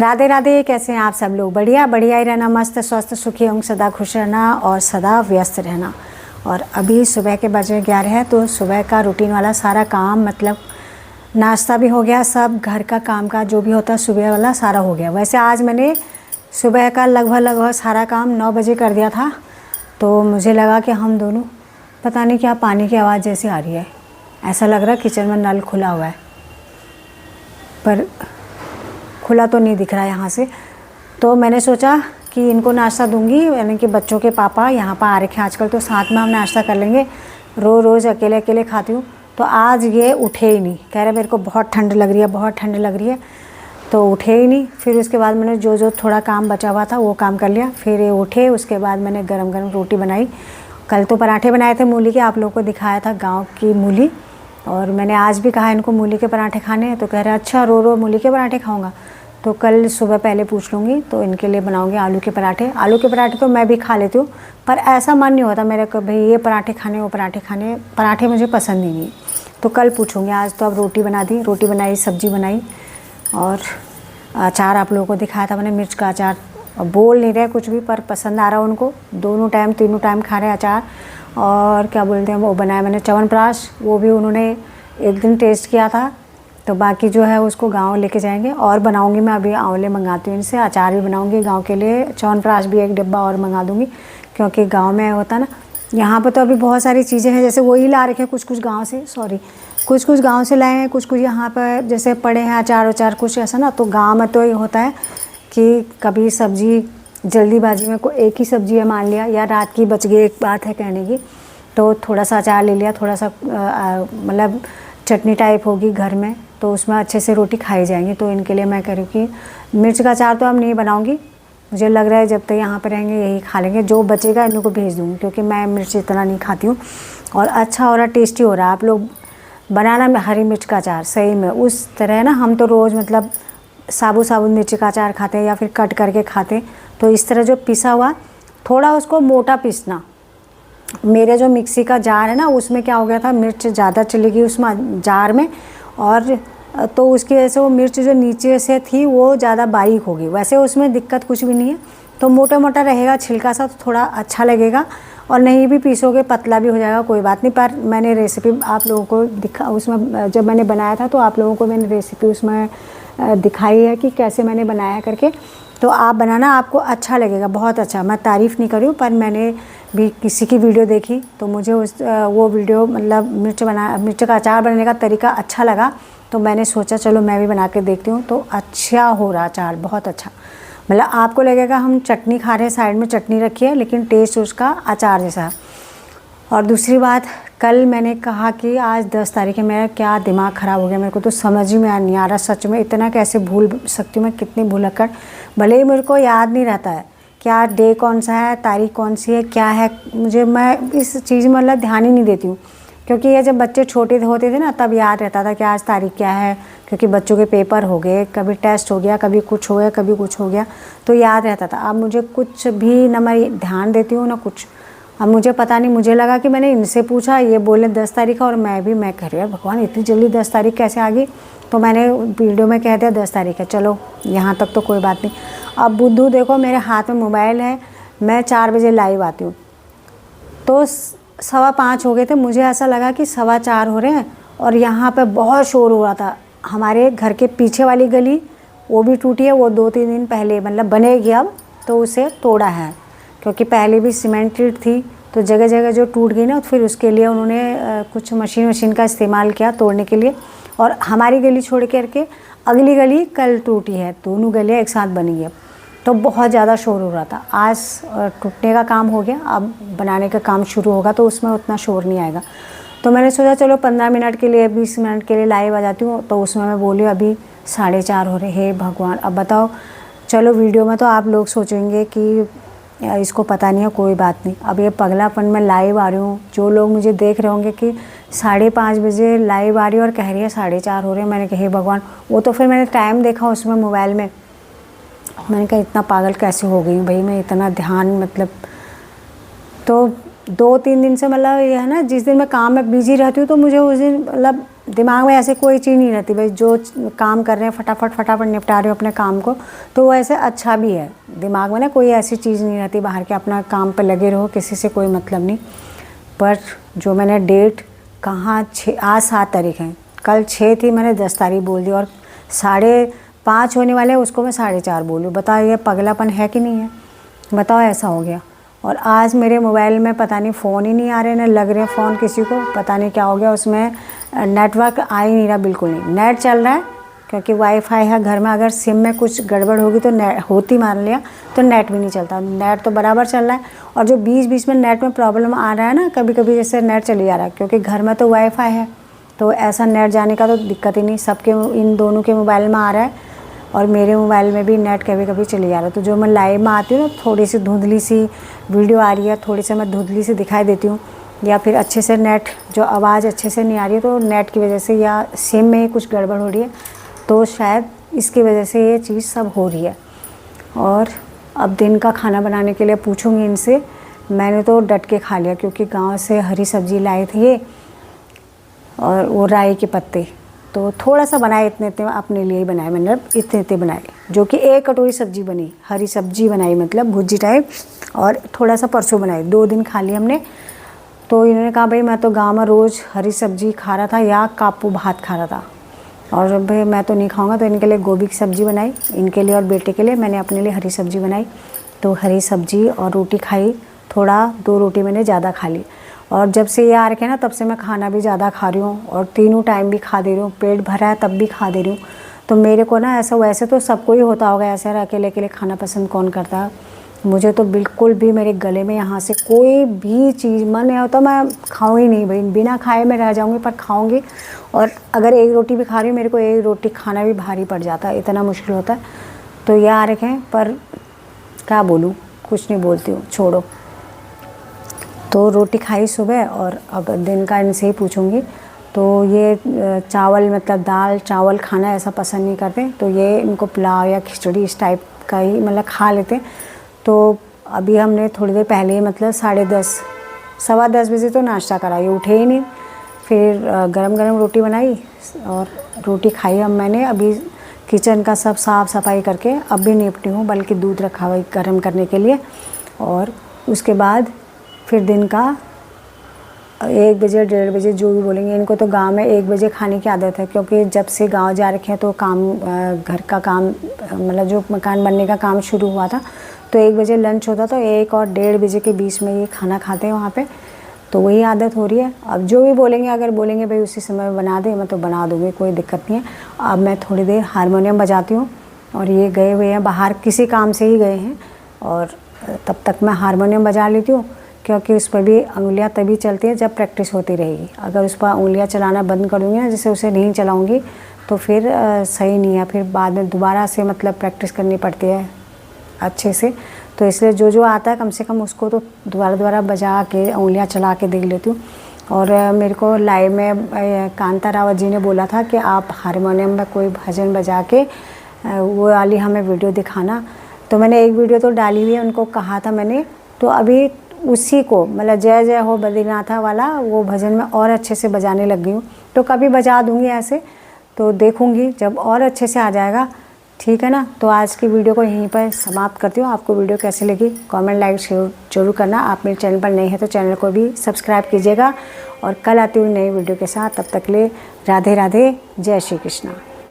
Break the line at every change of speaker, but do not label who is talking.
राधे राधे। कैसे हैं आप सब लोग? बढ़िया बढ़िया ही रहना, मस्त स्वस्थ सुखी होंगे, सदा खुश रहना और सदा व्यस्त रहना। और अभी सुबह के बजे 11 है, तो सुबह का रूटीन वाला सारा काम, मतलब नाश्ता भी हो गया, सब घर का काम का जो भी होता है सुबह वाला सारा हो गया। वैसे आज मैंने सुबह का लगभग सारा काम 9 बजे कर दिया था। तो मुझे लगा कि हम दोनों, पता नहीं क्या पानी की आवाज़ जैसी आ रही है, ऐसा लग रहा है किचन में नल खुला हुआ है, पर खुला तो नहीं दिख रहा है यहाँ से। तो मैंने सोचा कि इनको नाश्ता दूंगी, यानी कि बच्चों के पापा यहाँ पर आ रखे हैं आजकल, तो साथ में हम नाश्ता कर लेंगे। रोज़ अकेले अकेले खाती हूँ, तो आज ये उठे ही नहीं, कह रहे मेरे को बहुत ठंड लग रही है, बहुत ठंड लग रही है, तो उठे ही नहीं। फिर उसके बाद मैंने जो थोड़ा काम बचा हुआ था वो काम कर लिया, फिर ये उठे। उसके बाद मैंने गरम गरम रोटी बनाई। कल तो पराठे बनाए थे मूली के, आप लोगों को दिखाया था गाँव की मूली, और मैंने आज भी कहा इनको मूली के पराठे खाने हैं, तो कह रहे अच्छा रो मूली के पराठे खाऊंगा। तो कल सुबह पहले पूछ लूँगी, तो इनके लिए बनाऊंगी आलू के पराठे। आलू के पराठे तो मैं भी खा लेती हूँ, पर ऐसा मन नहीं होता मेरे को भाई ये पराठे खाने वो पराठे खाने, पराठे मुझे पसंद ही नहीं। तो कल पूछूंगी। आज तो अब रोटी बना दी, रोटी बनाई, सब्जी बनाई, और अचार आप लोगों को दिखाया था मैंने, मिर्च का अचार। बोल नहीं रहे कुछ भी, पर पसंद आ रहा है उनको, दोनों टाइम तीनों टाइम खा रहे हैं अचार। और क्या बोलते हैं वो बनाया मैंने च्यवनप्राश, वो भी उन्होंने एक दिन टेस्ट किया था, तो बाकी जो है उसको गांव लेके जाएंगे। और बनाऊंगी मैं, अभी आंवले मंगाती हूँ इनसे, अचार भी बनाऊंगी गांव के लिए, च्यवनप्राश भी एक डिब्बा और मंगा दूंगी, क्योंकि गांव में होता ना। यहाँ पर तो अभी बहुत सारी चीज़ें हैं, जैसे वही ला रखे हैं कुछ गांव से, कुछ गांव से लाए हैं, कुछ यहाँ पर जैसे पड़े हैं अचार कुछ ऐसा ना। तो गाँव में तो ये होता है कि कभी सब्ज़ी जल्दीबाजी में कोई एक ही सब्ज़ी है मान लिया, या रात की बच गई, एक बात है कहने की, तो थोड़ा सा अचार ले लिया, थोड़ा सा मतलब चटनी टाइप होगी घर में, तो उसमें अच्छे से रोटी खाई जाएंगी। तो इनके लिए मैं कह रही हूँ कि मिर्च का अचार तो अब नहीं बनाऊंगी, मुझे लग रहा है जब तक यहाँ पर रहेंगे यही खा लेंगे, जो बचेगा इन लोग को भेज दूँगी, क्योंकि मैं मिर्च इतना नहीं खाती हूँ। और अच्छा हो रहा, टेस्टी हो रहा है। आप लोग बनाना में हरी मिर्च का अचार सही में उस तरह ना, हम तो रोज़ मतलब साबुत मिर्च का अचार खाते हैं या फिर कट करके खाते हैं, तो इस तरह जो पिसा हुआ, थोड़ा उसको मोटा पीसना। मेरे जो मिक्सी का जार है ना, उसमें क्या हो गया था, मिर्च ज़्यादा चली गई उसमें जार में, और तो उसकी वजह से वो मिर्च जो नीचे से थी वो ज़्यादा बारीक हो गई। वैसे उसमें दिक्कत कुछ भी नहीं है, तो मोटा मोटा रहेगा छिलका सा, तो थोड़ा अच्छा लगेगा। और नहीं भी पीसोगे पतला भी हो जाएगा, कोई बात नहीं। पर मैंने रेसिपी आप लोगों को दिखा, उसमें जब मैंने बनाया था तो आप लोगों को मैंने रेसिपी उसमें दिखाई है कि कैसे मैंने बनाया करके, तो आप बनाना, आपको अच्छा लगेगा, बहुत अच्छा। मैं तारीफ़ नहीं करूँ, पर मैंने भी किसी की वीडियो देखी तो मुझे वो वीडियो मतलब मिर्च का अचार बनाने का तरीका अच्छा लगा, तो मैंने सोचा चलो मैं भी बना के देखती हूँ। तो अच्छा हो रहा अचार, बहुत अच्छा। मतलब आपको लगेगा हम चटनी खा रहे हैं, साइड में चटनी रखी है, लेकिन टेस्ट उसका अचार जैसा है। और दूसरी बात, कल मैंने कहा कि आज 10 तारीख है, मेरा क्या दिमाग ख़राब हो गया, मेरे को तो समझ ही में नहीं आ रहा सच में, इतना कैसे भूल सकती हूँ मैं, कितनी भूलक्कड़। भले ही मेरे को याद नहीं रहता है क्या डे कौन सा है, तारीख कौन सी है, क्या है, मैं इस चीज़ में मतलब ध्यान ही नहीं देती हूँ। क्योंकि ये जब बच्चे छोटे होते थे ना, तब याद रहता था कि आज तारीख क्या है, क्योंकि बच्चों के पेपर हो गए, कभी टेस्ट हो गया, कभी कुछ हो गया, कभी कुछ हो गया, तो याद रहता था। अब मुझे कुछ भी ना मैं ध्यान देती हूँ ना कुछ। अब मुझे पता नहीं, मुझे लगा कि मैंने इनसे पूछा, ये बोले 10 तारीख है, और मैं कह रही हूँ भगवान इतनी जल्दी 10 तारीख कैसे आ गई, तो मैंने वीडियो में कह दिया 10 तारीख है, चलो यहाँ तक तो कोई बात नहीं। अब बुद्धू देखो, मेरे हाथ में मोबाइल है, मैं 4 बजे लाइव आती हूँ, तो 5:15 हो गए थे, मुझे ऐसा लगा कि 4:15 हो रहे हैं, और यहाँ पे बहुत शोर हो रहा था। हमारे घर के पीछे वाली गली वो भी टूटी है, वो 2-3 दिन पहले मतलब बनेगी अब, तो उसे तोड़ा है, क्योंकि पहले भी सीमेंटेड थी, तो जगह जगह जो टूट गई ना, तो फिर उसके लिए उन्होंने कुछ मशीन का इस्तेमाल किया तोड़ने के लिए। और हमारी गली छोड़ करके अगली गली कल टूटी है, दोनों गलियाँ एक साथ बनी है, तो बहुत ज़्यादा शोर हो रहा था। आज टूटने का काम हो गया, अब बनाने का काम शुरू होगा, तो उसमें उतना शोर नहीं आएगा। तो मैंने सोचा चलो 15 मिनट के लिए, 20 मिनट के लिए लाइव आ जाती हूँ, तो उसमें मैं बोली अभी 4:30 हो रहे, हे भगवान। अब बताओ, चलो वीडियो में तो आप लोग सोचेंगे कि इसको पता नहीं है, कोई बात नहीं। अब ये पगलापन में लाइव आ रही हूँ, जो लोग मुझे देख रहे होंगे कि 5:30 बजे लाइव आ रही है और कह रही है 4:30 हो रहे हैं, मैंने कहा हे भगवान। वो तो फिर मैंने टाइम देखा उसमें मोबाइल में, मैंने कहा इतना पागल कैसे हो गई भाई मैं, इतना ध्यान मतलब। तो 2-3 दिन से मतलब ये है ना, जिस दिन मैं काम में बिजी रहती हूँ तो मुझे उस दिन मतलब दिमाग में ऐसे कोई चीज़ नहीं रहती भाई, जो काम कर रहे हैं फटाफट निपटा रहे हो अपने काम को, तो वो ऐसे अच्छा भी है। दिमाग में ना कोई ऐसी चीज़ नहीं रहती बाहर के, अपना काम पे लगे रहो, किसी से कोई मतलब नहीं। पर जो मैंने डेट कहाँ, आज 7 तारीख है, कल 6 थी, मैंने 10 तारीख बोल दी, और 5:30 होने वाले हैं उसको मैं 4:30 बोलूँ। बताओ ये पगलापन है कि नहीं है? बताओ, ऐसा हो गया। और आज मेरे मोबाइल में पता नहीं फ़ोन ही नहीं आ रहे, ना लग रहे फ़ोन किसी को, पता नहीं क्या हो गया। उसमें नेटवर्क आ ही नहीं रहा, बिल्कुल नहीं। नेट चल रहा है क्योंकि वाईफाई है घर में, अगर सिम में कुछ गड़बड़ होगी तो नेट होती मान लिया तो नेट भी नहीं चलता। नेट तो बराबर चल रहा है, और जो बीच में नेट में प्रॉब्लम आ रहा है ना, कभी कभी जैसे नेट चली जा रहा है, क्योंकि घर में तो वाईफाई है, तो ऐसा नेट जाने का तो दिक्कत ही नहीं। सबके इन दोनों के मोबाइल में आ रहा है, और मेरे मोबाइल में भी नेट कभी कभी चली जा रहा है। तो जो मैं लाइव में आती हूँ ना, थोड़ी सी धुंधली सी वीडियो आ रही है, थोड़ी सी मैं धुंधली सी दिखाई देती हूँ, या फिर अच्छे से नेट जो आवाज़ अच्छे से नहीं आ रही है, तो नेट की वजह से या सिम में कुछ गड़बड़ हो रही है, तो शायद इसकी वजह से ये चीज़ सब हो रही है। और अब दिन का खाना बनाने के लिए पूछूंगी इनसे। मैंने तो डट के खा लिया, क्योंकि गांव से हरी सब्जी लाए थे ये, और वो राई के पत्ते, तो थोड़ा सा बनाए, इतने अपने लिए ही बनाए मैंने, इतने बनाए, जो कि 1 कटोरी सब्जी बनी, हरी सब्जी बनाई, मतलब भुजी टाइप, और थोड़ा सा परसों बनाई, 2 दिन खा लिया हमने। तो इन्होंने कहा भाई मैं तो गाँव में रोज़ हरी सब्जी खा रहा था या कापू भात खा रहा था, और भाई मैं तो नहीं खाऊंगा, तो इनके लिए गोभी की सब्ज़ी बनाई, इनके लिए और बेटे के लिए। मैंने अपने लिए हरी सब्ज़ी बनाई, तो हरी सब्ज़ी और रोटी खाई, थोड़ा 2 रोटी मैंने ज़्यादा खा ली। और जब से ये आ रखे ना, तब से मैं खाना भी ज़्यादा खा रही हूँ, और तीनों टाइम भी खा दे रही हूँ, पेट भरा है तब भी खा दे रही हूँ। तो मेरे को ना ऐसा, वैसे तो सबको ही होता होगा ऐसे, अकेले खाना पसंद कौन करता है। मुझे तो बिल्कुल भी मेरे गले में यहाँ से कोई भी चीज़ मन नहीं होता, मैं खाऊँ ही नहीं भाई, बिना खाए मैं रह जाऊँगी, पर खाऊँगी। और अगर 1 रोटी भी खा रही हूँ, मेरे को 1 रोटी खाना भी भारी पड़ जाता है, इतना मुश्किल होता है। तो ये आ रखे हैं, पर क्या बोलूँ, कुछ नहीं बोलती हूँ, छोड़ो। तो रोटी खाई सुबह, और अब दिन का इनसे ही पूछूंगी। तो ये चावल, मतलब दाल चावल खाना ऐसा पसंद नहीं करते, तो ये इनको पुलाव या खिचड़ी इस टाइप का ही मतलब खा लेते। तो अभी हमने थोड़ी देर पहले ही, मतलब 10:30 सवा 10 बजे तो नाश्ता करा, ये उठे ही नहीं। फिर गरम गरम रोटी बनाई और रोटी खाई। अब मैंने अभी किचन का सब साफ़ सफाई करके अब भी निपटी हूँ, बल्कि दूध रखा हुआ गर्म करने के लिए। और उसके बाद फिर दिन का 1 बजे 1:30 बजे जो भी बोलेंगे, इनको तो गांव में 1 बजे खाने की आदत है, क्योंकि जब से गांव जा रखे हैं तो काम, घर का काम, मतलब जो मकान बनने का काम शुरू हुआ था, तो 1 बजे लंच होता, तो 1 और 1:30 बजे के बीच में ये खाना खाते हैं वहाँ पे। तो वही आदत हो रही है। अब जो भी बोलेंगे, अगर बोलेंगे भाई उसी समय बना दे, मैं तो बना दूँगी, कोई दिक्कत नहीं है। अब मैं थोड़ी देर हारमोनियम बजाती हूँ, और ये गए हुए हैं बाहर, किसी काम से ही गए हैं, और तब तक मैं हारमोनियम बजा लेती हूँ, क्योंकि उस पर भी उंगलियां तभी चलती है जब प्रैक्टिस होती रहेगी। अगर उस पर उंगलियां चलाना बंद कर दूँगी ना, जैसे उसे नहीं चलाऊँगी, तो फिर सही नहीं है, फिर बाद में दोबारा से मतलब प्रैक्टिस करनी पड़ती है अच्छे से। तो इसलिए जो आता है कम से कम उसको तो दोबारा बजा के उंगलियां चला के देख लेती हूँ। और मेरे को लाइव में कांता रावत जी ने बोला था कि आप हारमोनियम में कोई भजन बजा के वो वाली हमें वीडियो दिखाना। तो मैंने एक वीडियो तो डाली हुई है, उनको कहा था मैंने, तो अभी उसी को, मतलब जय जय हो बद्रीनाथा वाला वो भजन में और अच्छे से बजाने लग गई हूँ। तो कभी बजा दूँगी ऐसे, तो देखूँगी जब और अच्छे से आ जाएगा, ठीक है ना। तो आज की वीडियो को यहीं पर समाप्त करती हूँ। आपको वीडियो कैसी लगी कमेंट लाइक शेयर जरूर करना। आप मेरे चैनल पर नए हैं तो चैनल को भी सब्सक्राइब कीजिएगा, और कल आती हुई नई वीडियो के साथ, तब तक ले राधे राधे, जय श्री कृष्णा।